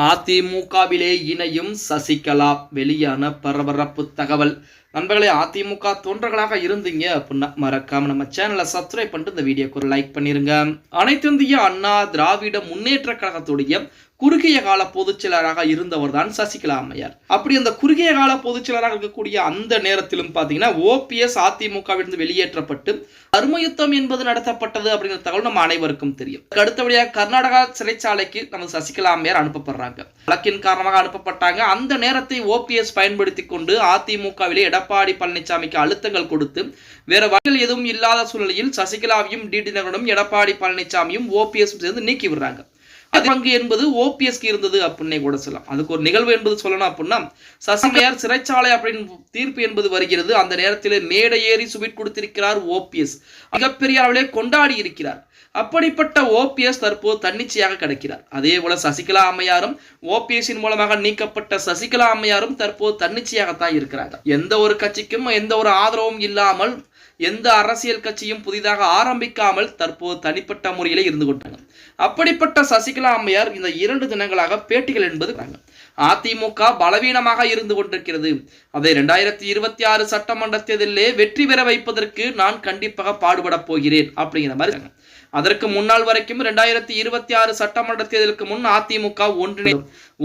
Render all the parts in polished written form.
அதிமுகவிலே இணையும் சசிகலா வெளியான பரபரப்பு தகவல். நண்பர்களே, அதிமுக தொண்டர்களாக இருந்தீங்க அப்படின்னா மறக்காம நம்ம சேனலை சப்ஸ்கிரைப் பண்ணிட்டு இந்த வீடியோக்கு ஒரு லைக் பண்ணிருங்க. அனைத்து இந்திய அண்ணா திராவிட முன்னேற்ற கழகத்துடைய குறுகிய கால பொதுச் செயலராக இருந்தவர் தான் சசிகலா அம்மையார். அப்படி அந்த குறுகிய கால பொதுச் செயலராக இருக்கக்கூடிய அந்த நேரத்திலும் பாத்தீங்கன்னா ஓபிஎஸ் அதிமுகவிலிருந்து வெளியேற்றப்பட்டு தர்மயுத்தம் என்பது நடத்தப்பட்டது அப்படிங்கிற தகவல் நம்ம அனைவருக்கும் தெரியும். அடுத்தபடியாக கர்நாடகா சிறைச்சாலைக்கு நம்ம சசிகலா அம்மையார் அனுப்பப்படுறாங்க. வழக்கின் காரணமாக அனுப்பப்பட்டாங்க. அந்த நேரத்தை ஓபிஎஸ் பயன்படுத்தி கொண்டு அதிமுகவிலே எடப்பாடி பழனிசாமிக்கு அழுத்தங்கள் கொடுத்து வேற வகையில் எதுவும் இல்லாத சூழ்நிலையில் சசிகலாவையும் டிடி நகரனும் எடப்பாடி பழனிசாமியும் ஓபிஎஸ் சேர்ந்து நீக்கி விடுறாங்க. பங்கு என்பது ஓபிஎஸ்க்கு இருந்தது அப்படின்னே கூட சொல்லலாம். அதுக்கு ஒரு நிகழ்வு என்பது சொல்லணும் அப்படின்னா சசிகலார் சிறைச்சாலை அப்படின்னு தீர்ப்பு என்பது வருகிறது. அந்த நேரத்தில் மேடை ஏறி சுபிட் கொடுத்திருக்கிறார் ஓபிஎஸ். மிகப்பெரிய அளவிலே கொண்டாடி இருக்கிறார். அப்படிப்பட்ட ஓபிஎஸ் தற்போது தன்னிச்சையாக கிடைக்கிறார். அதே போல சசிகலா அம்மையாரும் ஓபிஎஸ்ஸின் மூலமாக நீக்கப்பட்ட சசிகலா அம்மையாரும் தற்போது தன்னிச்சையாகத்தான் இருக்கிறாங்க. எந்த ஒரு கட்சிக்கும் எந்த ஒரு ஆதரவும் இல்லாமல் எந்த அரசியல் கட்சியும் புதிதாக ஆரம்பிக்காமல் தற்போது தனிப்பட்ட முறையிலே இருந்து கொண்டாங்க. அப்படிப்பட்ட சசிகலா அம்மையார் இந்த 2 தினங்களாக பேட்டிகள் என்பது அதிமுக பலவீனமாக இருந்து கொண்டிருக்கிறது. அதை 2026 சட்டமன்ற தேர்தலிலே வெற்றி பெற வைப்பதற்கு நான் கண்டிப்பாக பாடுபட போகிறேன் அப்படிங்கிற மாதிரி. அதற்கு முன்னாள் வரைக்கும் 2026 சட்டமன்ற தேர்தலுக்கு முன் அதிமுக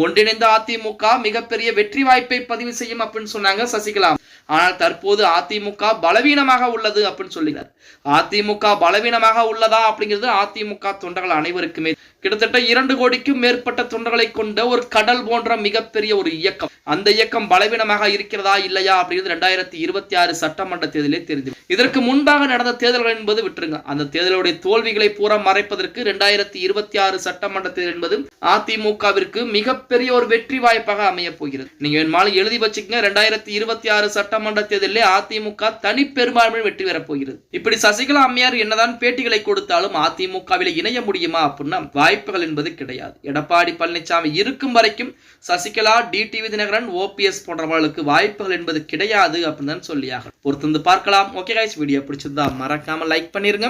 ஒன்றிணைந்த அதிமுக மிகப்பெரிய வெற்றி வாய்ப்பை பதிவு செய்யும் அப்படின்னு சொன்னாங்க சசிகலா. ஆனால் தற்போது அதிமுக பலவீனமாக உள்ளது அப்படின்னு சொல்லுகிறார். அதிமுக பலவீனமாக உள்ளதா அப்படிங்கிறது அதிமுக தொண்டர்கள் அனைவருக்குமே கிட்டத்தட்ட 2 கோடிக்கும் மேற்பட்ட தொண்டர்களை கொண்ட ஒரு கடல் போன்ற மிகப்பெரிய ஒரு இயக்கம். அந்த இயக்கம் பலவீனமாக இருக்கிறதா இல்லையா அப்படிங்கிறது 2026 சட்டமன்ற தேர்தலே தெரிஞ்சு. இதற்கு முன்பாக நடந்த தேர்தல்கள் என்பது விட்டுருங்க. அந்த தேர்தலுடைய தோல்விகளை பூரா மறைப்பதற்கு 2026 சட்டமன்ற தேர்தல் என்பது அதிமுகவிற்கு மிகப்பெரிய ஒரு வெற்றி வாய்ப்பாக அமைய போகிறது. நீங்க வேணுமாலும் எழுதி வச்சுக்கங்க. 2026 சட்டமன்ற தேர்தலில் அதிமுக தனி பெரும்பான்மையில் வெற்றி பெறப் போகிறது. இப்படி சசிகலா அம்மையார் என்னதான் பேட்டிகளை கொடுத்தாலும் அதிமுகவில் இணைய முடியுமா அப்படின்னா வாய்ப்புகள் என்பது கிடையாது. எடப்பாடி பழனிசாமி இருக்கும் வரைக்கும் சசிகலா, டிடிவி தினகரன், ஓபிஎஸ் போன்றவர்களுக்கு வாய்ப்புகள் என்பது கிடையாது அப்படின்னு சொல்லியாக பொறுத்து பார்க்கலாம். ஓகே கைஸ், வீடியோ பிடிச்சிருந்தா மறக்காம லைக் பண்ணிருங்க.